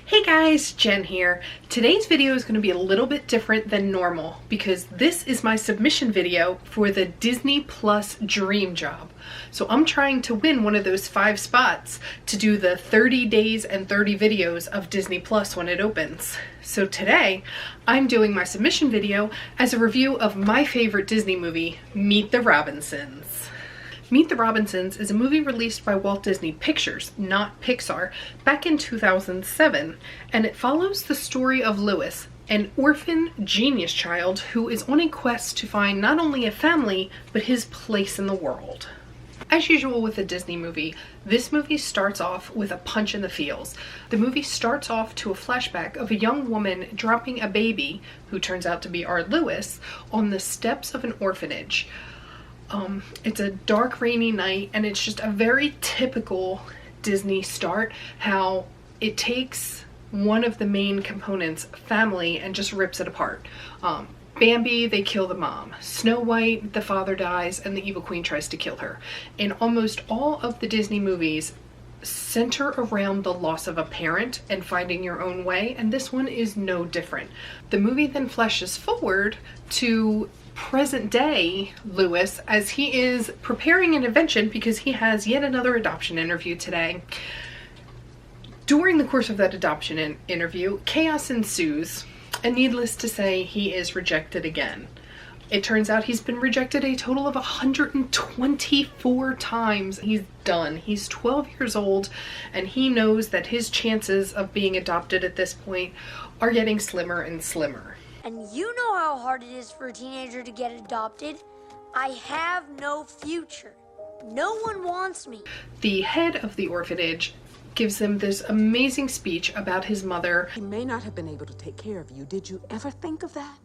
Hey guys, Jen here. Today's video is going to be a little bit different than normal because this is my submission video for the Disney Plus Dream Job. So I'm trying to win one of those 5 spots to do the 30 days and 30 videos of Disney Plus when it opens. So today I'm doing my submission video as a review of my favorite Disney movie, Meet the Robinsons. Meet the Robinsons is a movie released by Walt Disney Pictures, not Pixar, back in 2007, and it follows the story of Louis, an orphan genius child who is on a quest to find not only a family, but his place in the world. As usual with a Disney movie, this movie starts off with a punch in the feels. The movie starts off to a flashback of a young woman dropping a baby, who turns out to be our Louis, on the steps of an orphanage. It's a dark, rainy night, and it's just a very typical Disney start, how it takes one of the main components, family, and just rips it apart. Bambi, they kill the mom. Snow White, the father dies, and the evil queen tries to kill her. And almost all of the Disney movies center around the loss of a parent and finding your own way, and this one is no different. The movie then flashes forward to present day Louis as he is preparing an invention because he has yet another adoption interview today. During the course of that adoption interview, chaos ensues, and needless to say, he is rejected again. It turns out he's been rejected a total of 124 times. He's done. He's 12 years old, and he knows that his chances of being adopted at this point are getting slimmer and slimmer. And you know how hard it is for a teenager to get adopted. I have no future. No one wants me. The head of the orphanage gives him this amazing speech about his mother. He may not have been able to take care of you. Did you ever think of that?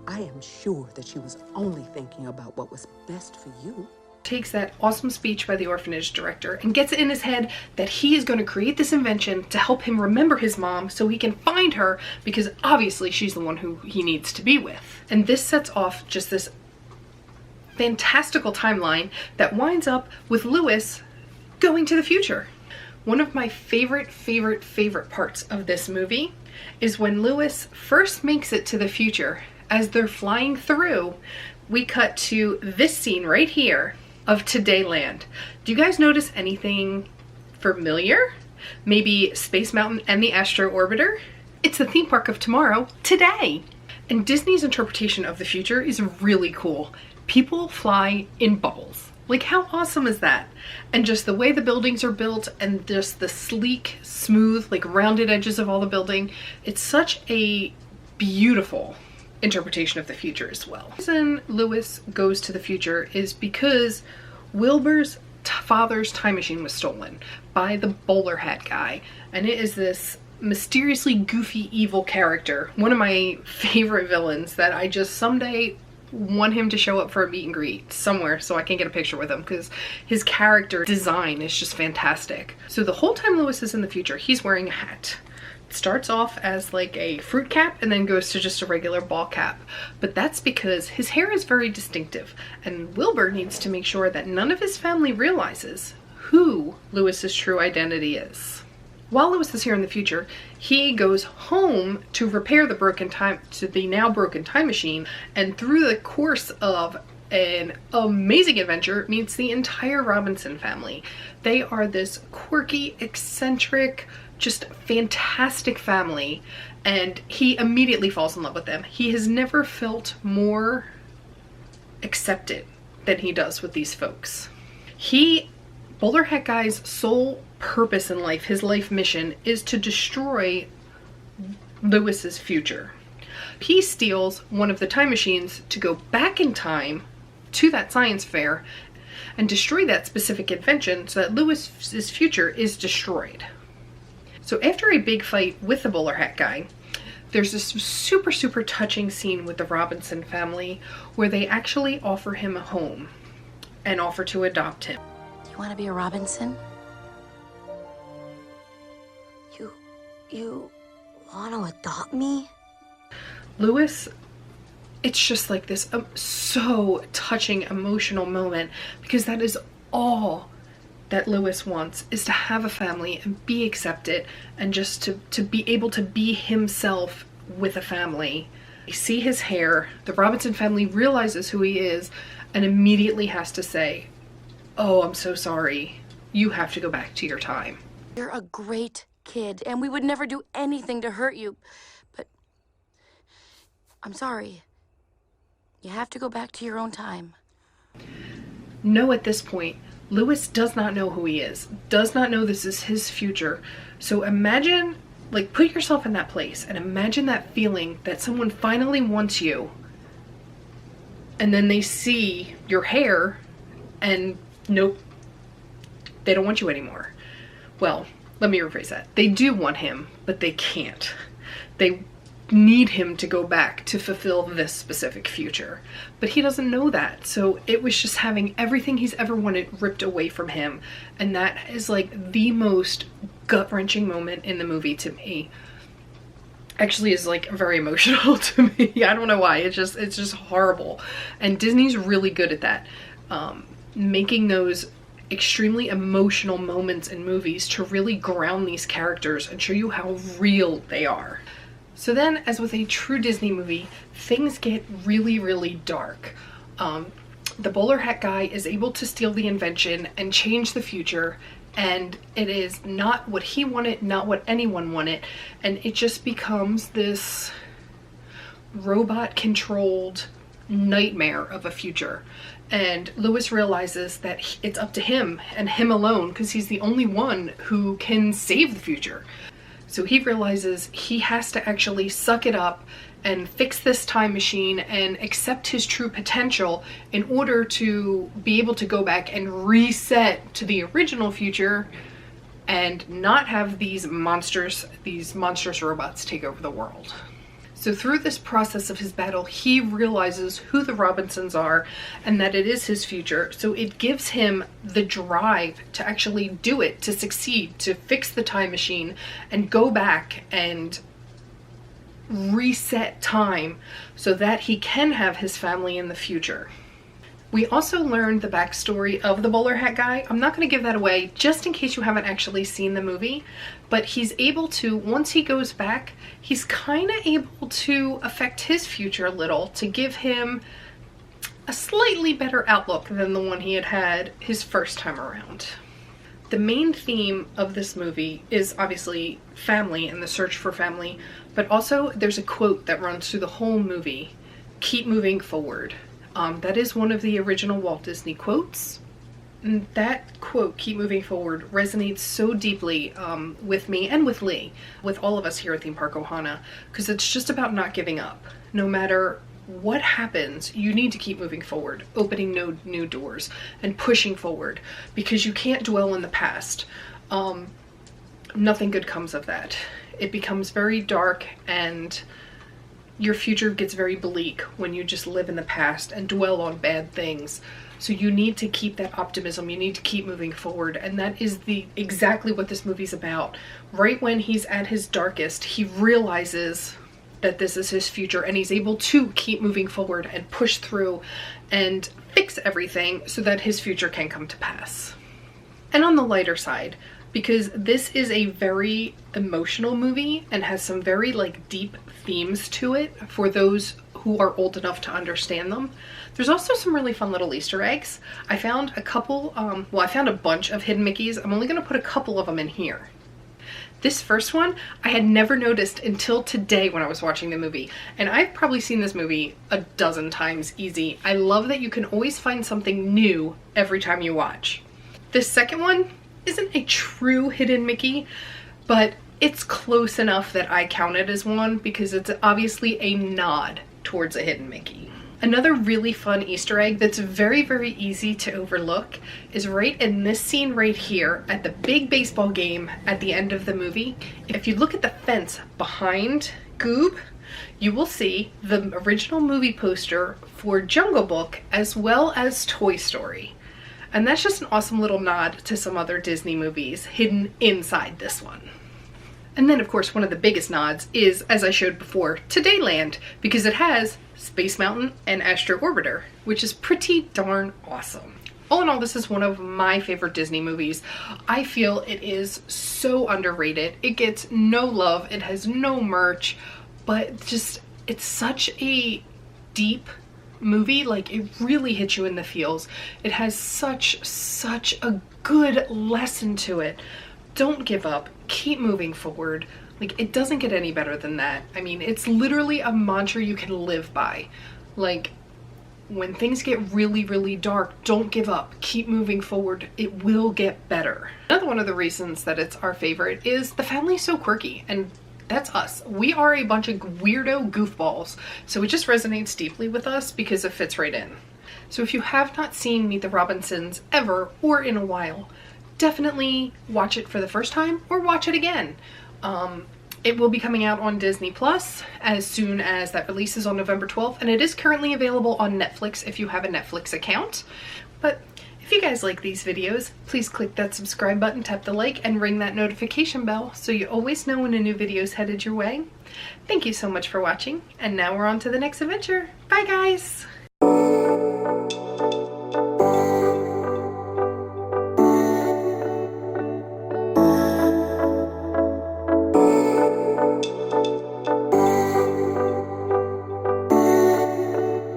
I am sure that she was only thinking about what was best for you. Takes that awesome speech by the orphanage director and gets it in his head that he is going to create this invention to help him remember his mom so he can find her, because obviously she's the one who he needs to be with. And this sets off just this fantastical timeline that winds up with Louis going to the future. One of my favorite parts of this movie is when Louis first makes it to the future. As they're flying through, we cut to this scene right here of Todayland. Do you guys notice anything familiar? Maybe Space Mountain and the Astro Orbiter? It's the theme park of tomorrow, today. And Disney's interpretation of the future is really cool. People fly in bubbles. Like, how awesome is that? And just the way the buildings are built and just the sleek, smooth, like rounded edges of all the building. It's such a beautiful interpretation of the future as well. The reason Louis goes to the future is because Wilbur's father's time machine was stolen by the bowler hat guy, and it is this mysteriously goofy evil character, one of my favorite villains that I just someday want him to show up for a meet and greet somewhere so I can get a picture with him, because his character design is just fantastic. So the whole time Louis is in the future, he's wearing a hat. Starts off as like a fruit cap and then goes to just a regular ball cap. But that's because his hair is very distinctive, and Wilbur needs to make sure that none of his family realizes who Louis's true identity is. While Louis is here in the future, he goes home to repair the now broken time machine, and through the course of an amazing adventure meets the entire Robinson family. They are this quirky, eccentric, just fantastic family, and he immediately falls in love with them. He has never felt more accepted than he does with these folks. Bowler Hat Guy's sole purpose in life, his life mission, is to destroy Louis's future. He steals one of the time machines to go back in time to that science fair and destroy that specific invention so that Louis's future is destroyed. So after a big fight with the bowler hat guy, there's this super touching scene with the Robinson family where they actually offer him a home and offer to adopt him. Do you want to be a Robinson? You want to adopt me? Louis, it's just like this so touching emotional moment, because that is all that Lewis wants is to have a family and be accepted, and just to be able to be himself with a family. You see his hair, the Robinson family realizes who he is and immediately has to say, "Oh, I'm so sorry. You have to go back to your time." You're a great kid, and we would never do anything to hurt you. But I'm sorry. You have to go back to your own time. No, at this point, Lewis does not know who he is, does not know this is his future. So imagine, like, put yourself in that place and imagine that feeling that someone finally wants you and then they see your hair and nope, they don't want you anymore. Well, let me rephrase that. They do want him, but they can't. They need him to go back to fulfill this specific future. But he doesn't know that. So it was just having everything he's ever wanted ripped away from him. And that is like the most gut-wrenching moment in the movie to me. Actually is like very emotional to me. I don't know why. It's just horrible. And Disney's really good at that. Making those extremely emotional moments in movies to really ground these characters and show you how real they are. So then, as with a true Disney movie, things get really, really dark. The bowler hat guy is able to steal the invention and change the future, and it is not what he wanted, not what anyone wanted, and it just becomes this robot-controlled nightmare of a future. And Lewis realizes that it's up to him and him alone, because he's the only one who can save the future. So he realizes he has to actually suck it up and fix this time machine and accept his true potential in order to be able to go back and reset to the original future and not have these monstrous robots take over the world. So through this process of his battle, he realizes who the Robinsons are and that it is his future. So it gives him the drive to actually do it, to succeed, to fix the time machine and go back and reset time so that he can have his family in the future. We also learned the backstory of the bowler hat guy. I'm not going to give that away just in case you haven't actually seen the movie, but he's able to, once he goes back, he's kind of able to affect his future a little to give him a slightly better outlook than the one he had his first time around. The main theme of this movie is obviously family and the search for family, but also there's a quote that runs through the whole movie: "Keep moving forward." That is one of the original Walt Disney quotes. And that quote, "Keep moving forward," resonates so deeply with me and with Lee, with all of us here at Theme Park Ohana, because it's just about not giving up. No matter what happens, you need to keep moving forward, opening new doors and pushing forward, because you can't dwell in the past. Nothing good comes of that. It becomes very dark and your future gets very bleak when you just live in the past and dwell on bad things. So you need to keep that optimism, you need to keep moving forward, and that is exactly what this movie's about. Right when he's at his darkest, he realizes that this is his future and he's able to keep moving forward and push through and fix everything so that his future can come to pass. And on the lighter side, because this is a very emotional movie and has some very deep themes to it for those who are old enough to understand them. There's also some really fun little Easter eggs. I found a couple, I found a bunch of hidden Mickeys. I'm only gonna put a couple of them in here. This first one I had never noticed until today when I was watching the movie, and I've probably seen this movie a dozen times easy. I love that you can always find something new every time you watch. This second one isn't a true hidden Mickey, but it's close enough that I count it as one because it's obviously a nod towards a hidden Mickey. Another really fun Easter egg that's very, very easy to overlook is right in this scene right here at the big baseball game at the end of the movie. If you look at the fence behind Goob, you will see the original movie poster for Jungle Book as well as Toy Story. And that's just an awesome little nod to some other Disney movies hidden inside this one. And then, of course, one of the biggest nods is, as I showed before, to Dayland, because it has Space Mountain and Astro Orbiter, which is pretty darn awesome. All in all, this is one of my favorite Disney movies. I feel it is so underrated. It gets no love, it has no merch, but just, it's such a deep movie. Like, it really hits you in the feels. It has such a good lesson to it. Don't give up, keep moving forward. Like, it doesn't get any better than that. I mean, it's literally a mantra you can live by. Like, when things get really dark, don't give up, keep moving forward, it will get better. Another one of the reasons that it's our favorite is the family's so quirky, and that's us. We are a bunch of weirdo goofballs, so it just resonates deeply with us because it fits right in. So if you have not seen Meet the Robinsons ever or in a while, definitely watch it for the first time or watch it again. It will be coming out on Disney Plus as soon as that releases on November 12th, and it is currently available on Netflix if you have a Netflix account. But if you guys like these videos, please click that subscribe button, tap the like, and ring that notification bell so you always know when a new video is headed your way. Thank you so much for watching, and now we're on to the next adventure. Bye guys!